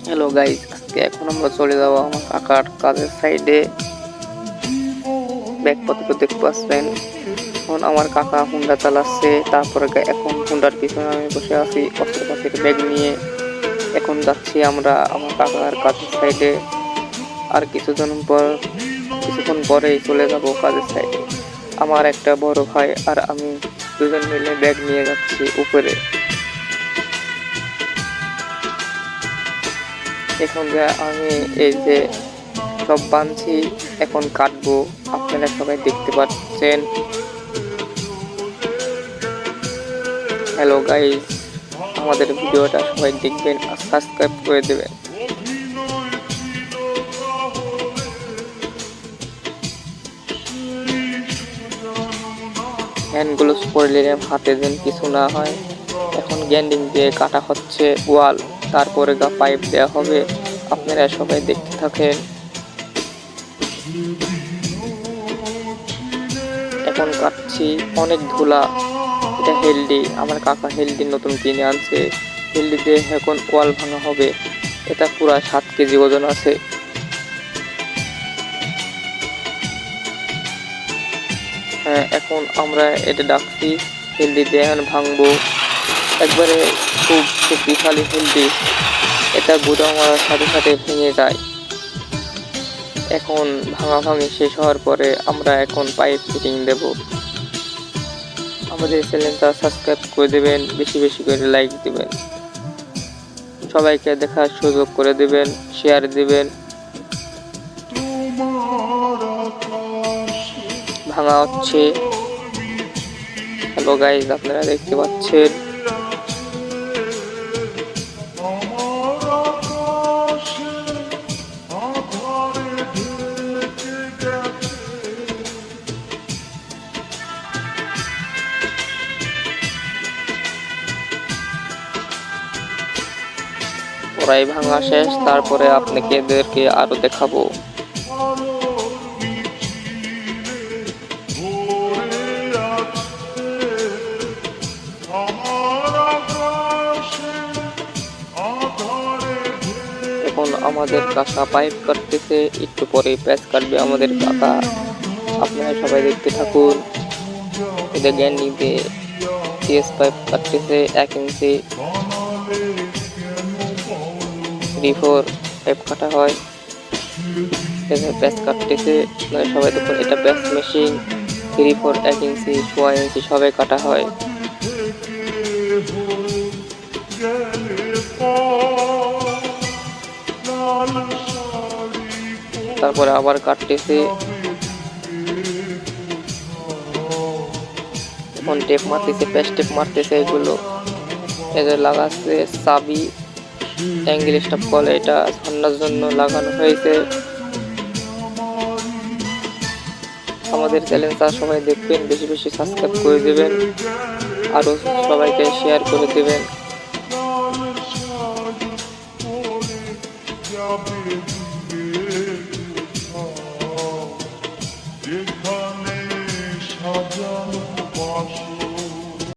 Hello guys, আজকে এখন আমরা চলে যাবো আমার কাকার কাজের সাইডে। ব্যাগপত্র দেখতে পাচ্ছেন। এখন আমার কাকা হুন্ডা চালাচ্ছে, তারপরে এখন হুন্ডার পিছনে আমি বসে আছি অস্ত্রপাতির ব্যাগ নিয়ে। এখন যাচ্ছি আমরা আমার কাকার কাজের সাইডে। আর কিছুক্ষণ পরেই চলে যাব কাজের সাইডে। আমার একটা বড় ভাই আর আমি দুজন মিলে ব্যাগ নিয়ে যাচ্ছি উপরে। এখন যে আমি এই যে সব বানছি, এখন কাটবো। আপনারা সবাই দেখতে পাচ্ছেন। হ্যালো গাইস, আমাদের ভিডিওটা সবাই দেখবেন আর সাবস্ক্রাইব করে দেবেন। হ্যান্ডগুলো পরে নিলাম হাতে যেন কিছু না হয়। এখন গ্যান্ডিং দিয়ে কাটা হচ্ছে ওয়াল, তারপরে পাইপ দেওয়া হবে। আপনারা সবাই দেখতে থাকেন। এখন কাটছি, অনেক ধুলা। এটা হেলদি, আমার কাকা হেলদি নতুন কিনে আনছে। হেলদি দিয়ে এখন ওয়াল ভাঙা হবে। এটা পুরা 7 কেজি ওজন আছে। হ্যাঁ, এখন আমরা এটা ডাকছি হেলদি দিয়ে এখন ভাঙবো। একবারে খুব শক্তিশালী হেলদি, এটা গুঁড়ো মারার সাথে সাথে ভেঙে যায়। এখন ভাঙাভাঙি শেষ হওয়ার পরে আমরা এখন পাইপ ফিটিং দেব। আমাদের চ্যানেলটা সাবস্ক্রাইব করে দেবেন, বেশি বেশি করে লাইক দিবেন, সবাইকে দেখার সুযোগ করে দিবেন, শেয়ার দিবেন। ভাঙা হচ্ছে। হ্যালো গাইজ, আপনারা দেখতে পাচ্ছেন। ওরাই ভাঙা শেষ, তারপরে আপনাদেরকে আরো দেখাবো। এখন আমাদের কাকা পাইপ কাটতেছে, একটু পরে প্যাচ কাটবে আমাদের কাকা। আপনারা সবাই দেখতে থাকুন। এদের গ্যান্ডিং দিয়ে সিএস পাইপ কাটতেছে 1 ইঞ্চি 3/4 পাইপ কাটা হয়। প্যাচ কাটতেছে, আপনারা সবাই দেখুন। এটা প্যাচ মেশিন 3/4 1 ইঞ্চি 1 ইঞ্চি সবাই কাটা হয়। তারপরে আবার কাটতেছে। এখন টেপ মারতেছে, প্যাচ টেপ মারতেছে। এগুলো এদের লাগাচ্ছে চাবি, অ্যাঙ্গেল স্টপ বলে, এটা ঠান্ডার জন্য লাগানো হয়েছে। আমাদের চ্যানেলটা সবাই দেখবেন, বেশি বেশি সাবস্ক্রাইব করে দেবেন, আরো সবাইকে শেয়ার করে দেবেন।